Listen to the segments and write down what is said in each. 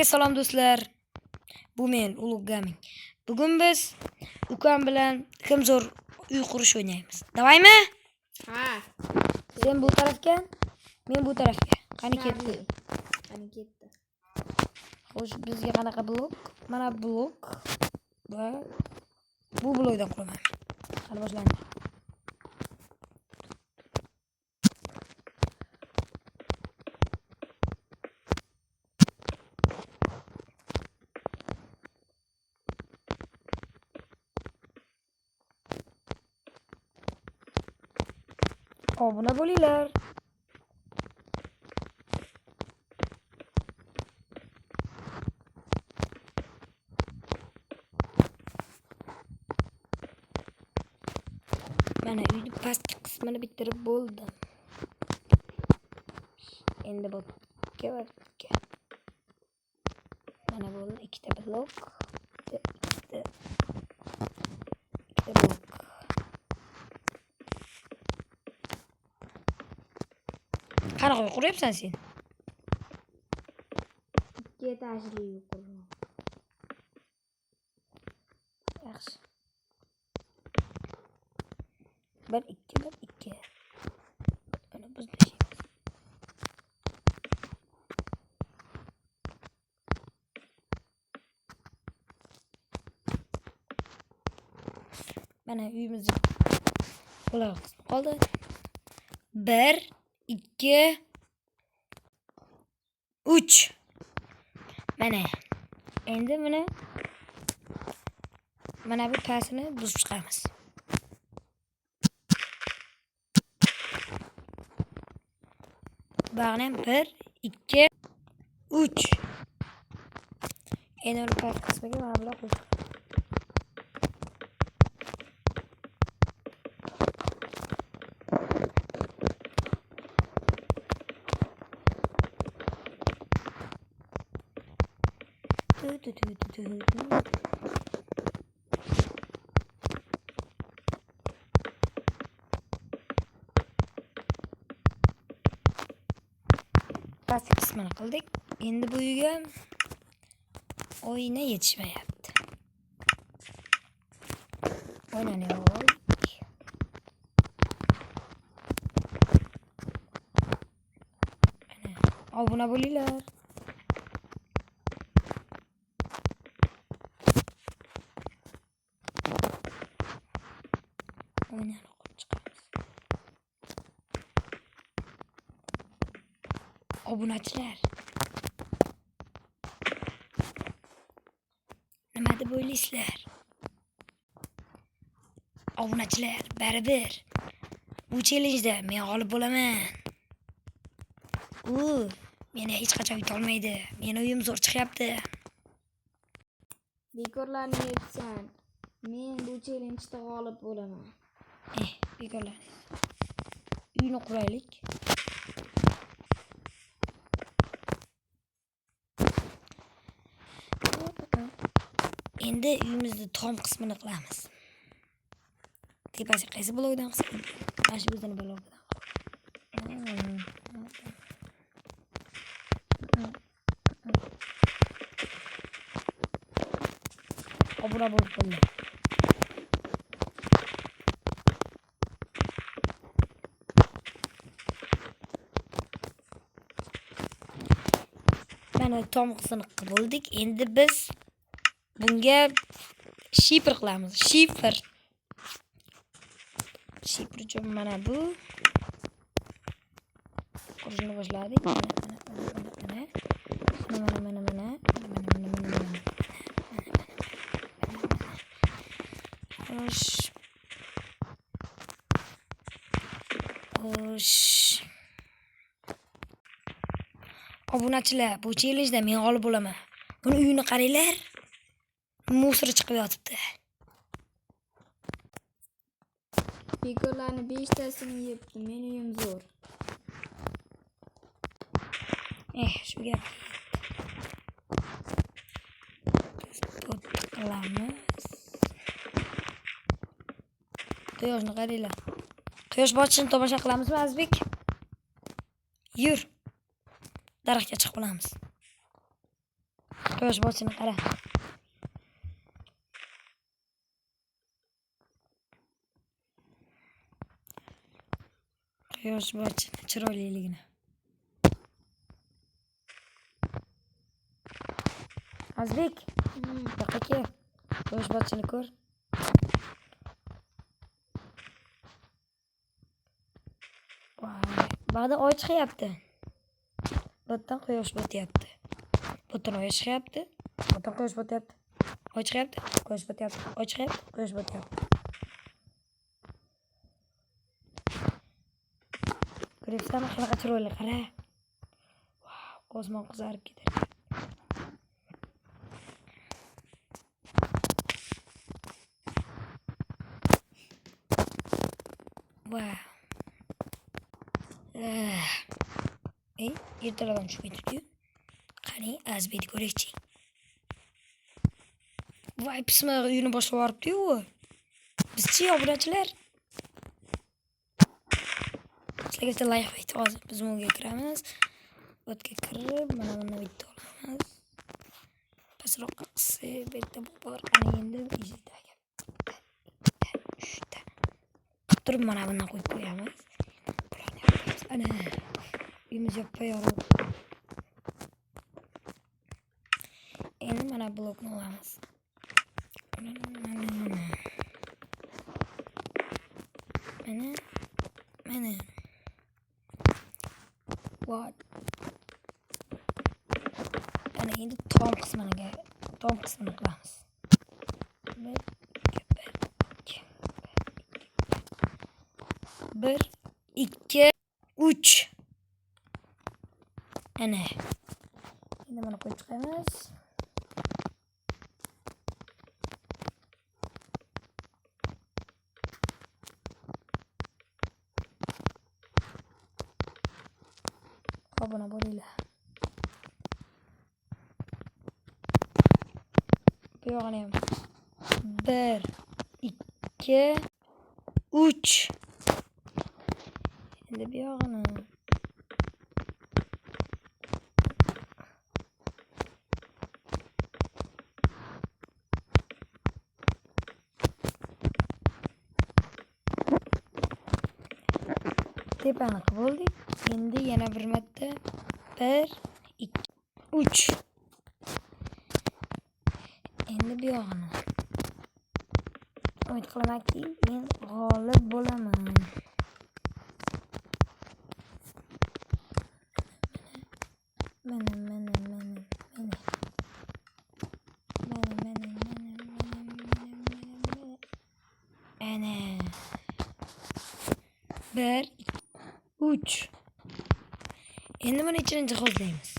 Salom do'stlar. Bu men Ulug' Gaming. Bugun biz ukam bilan kim zo'r uy qurish o'ynaymiz. Davaymi? Ha. Sen bu tarafga, men bu tarafga. Qani ketdi? Qani ketdi. Xo'sh, bizga qanaqa blok? Mana blok va bu blokdan quraman. Qani boshlaymiz. Obuna bo'linglar. Mana uyni pastki qismini bitirib bo'ldim. Endi bu ikki va ikki. Mana bo'ldi ikkita blok. Ikkita blok. Qanaqa quryapsan sen? Ikki etajli uy quraman. Yaxshi. 1 2 1 2. Mana biz tashlaymiz. Mana uyimiz qo'llar qoldi. 1 2 3. Mana. Endi mana bu pasini buzib chiqamiz. Bag'nam 1 2 3. Endi uni past qismiga mana bular qo'yib. Past qismini qildik. Endi bu uyga oyna yetishmayapti. Oynani oldik. Obuna bo'linglar. Oynani qo'yib chiqamiz. Obunachilar. Nima deb o'ylaysizlar? Obunachilar, baribir bu challenjda men g'olib bo'laman. Meni hech qachon yutolmaydi. Meni uyim zo'r chiqyapti. Bekorlarni yetsan. Men bu challenjda g'olib bo'laman. Bekorlar. Uyni quraylik. Endi uyimizni tom qismini qilamiz. Tepasi qaysi blokdan qilsak? Mana shu bizning blokdan. Obuna bo'lib qoldi. Mana tom qismini qilib bo'ldik. Endi biz bunga shifr qilamiz. Shifr uchun mana bu qurishni boshladik. Mana. Xo'sh. Obunachilar, bu challenjda men g'olib bo'laman. Buni uyini qaranglar. Musor chiqib yotibdi. Bekorlarni 5 tasini yebdi. Men uyim zo'r. Shu gap. Qilamiz. Quyoshni qaranglar. Quyosh botishini tomosha qilamizmi, Azbek? Yur. Daraxtga chiqib olamiz. Quyosh botishini qara. Quyosh botishini chiroyliligini. Azbek, yoqqa kel. Quyosh botishini ko'r. Ba'da oy chiqyapti. Botdan quyosh botyapti. Botdan oy chiqyapti. Botdan quyosh botyapti. Oy chiqyapti, quyosh botyapti. Oy chiqyapti, quyosh botyapti. Ko'ryapsanmi qanaqa chiroyli qara. Osmon qizarib ketar. Wow. Ertalabdan tushib ketibdi-yu. Qani, Azbekni ko'raychi. Voy, pisma uyini boshlab yuboribdi-yu. Bizchi obunachilar. Sizlarga layq aytib hozir biz bunga kiramiz. O'tga kirib, mana bundan bitta olamiz. Pastroqqa qisib, bitta bor. Ana endi eshikdagi. 3 ta. Turib mana bundan qo'yib qo'yamiz. Bularni yapamiz. Ana. Uyimiz yopa-yorug'. Endi mana blokni olamiz. Mana. What? Ana endi tom qismini qilamiz. 1 2 3. Ana. Endi mana qo'yib chiqamiz. Obuna bo'linglar. Bu yog'ini ham 1 2 3. Endi bu yog'ini tepani qilib oldik. Endi yana bir marta 1 2 3. Endi bu yog'ini umid qilamanki men g'olib bo'laman. Mana. Ana. 1 3. Endi buni ichini jihozlaymiz.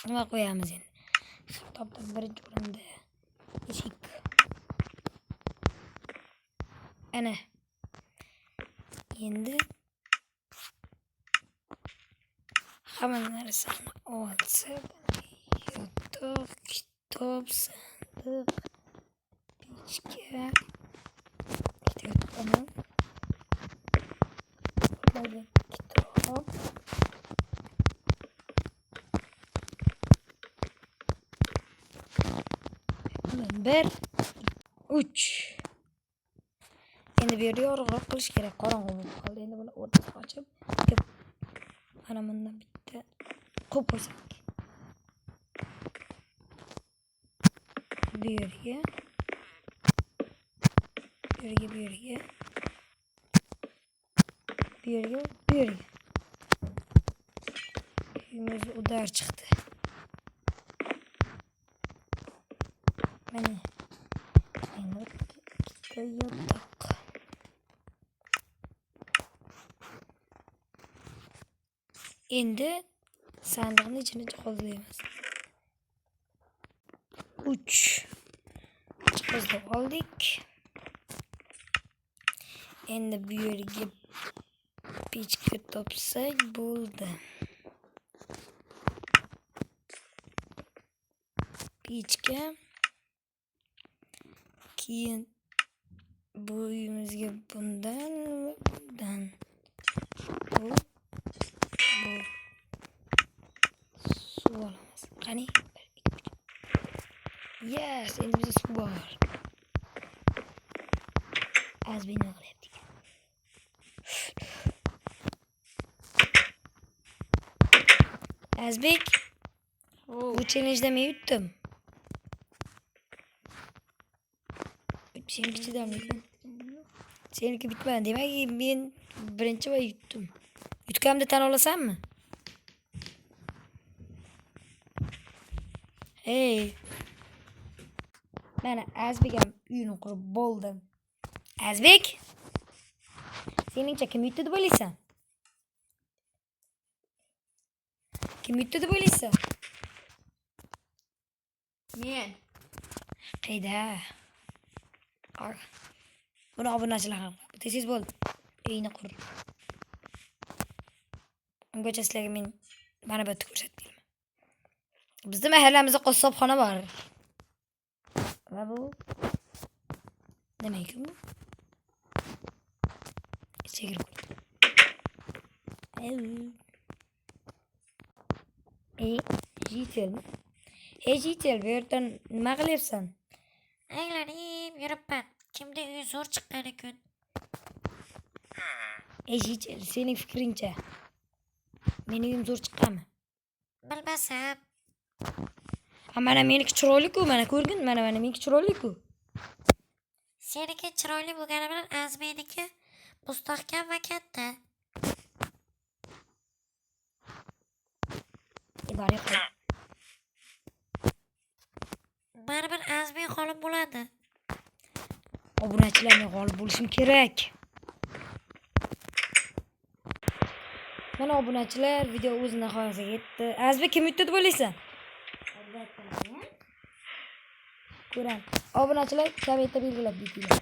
Nima qo'yamiz endi? Topda birinchi o'rinda eshik. Ana. Endi hamma narsani olsak, yotoq, kitob, sandiq, pechka, kitob. Kitob. 1 3. Endi bu yerda yorug'roq qilish kerak. Qorong'u bo'lib qoldi. Endi buni o'rtasiga ochib, mana bundan bitta qo'yib qo'ysak. Bu yerga. Uyimiz udar chiqdi. Mana. Endi ikkita yotoq. Endi sandiqni ichini jihozlaymiz. 3. Jihozlab oldik. Endi bu yerga pechka topsak bo'ldi. Pechka. Keyin bu uyimizga bundan bu Qani? Yes, endi bizda suv bor. Azbek nima qilyapti ekan? Azbek, Oh. bu challenge'da men yutdim. Seniki chidamlikan. Seniki bitmadi. Demak, men birinchi va yutdim. Yutganimni tan olasanmi? Hey. Mana Azbek ham uyini qurib bo'ldim. Azbek? Seningcha kim yutdi deb o'ylaysan? Kim yutdi deb o'ylaysan? Men. Qayda? Buni obunachilar ham. Tez bo'ldi. Uyini qur. Ungacha sizlarga men mana bu yerda ko'rsatib beraman. Bizda mahallamizda qassobxona bor. Va bu nima ekan bu? Ichiga kirib qo'ydim. Jitel. Jitel, bu yerdan nima qilyapsan? Aylanib yuribman. Kimda uyi zo'r chiqqan ekan. Jitel, sening fikringcha mening uyim zo'r chiqqanmi? Bilmasam. Mana meniki chiroyli-ku, mana ko'rgin, mana meniki chiroyli-ku. Seniki chiroyli bo'lgani bilan Azmeniki mustahkam va katta. Bari qol. Baribir Azmen g'olib bo'ladi. Obunachilar men g'olib bo'lishim kerak. Mana obunachilar video o'z nihoyasiga yetdi. Azbek kim yutdi deb o'ylaysan? Ko'ram. Obunachilar kommentda belgilab ketinglar.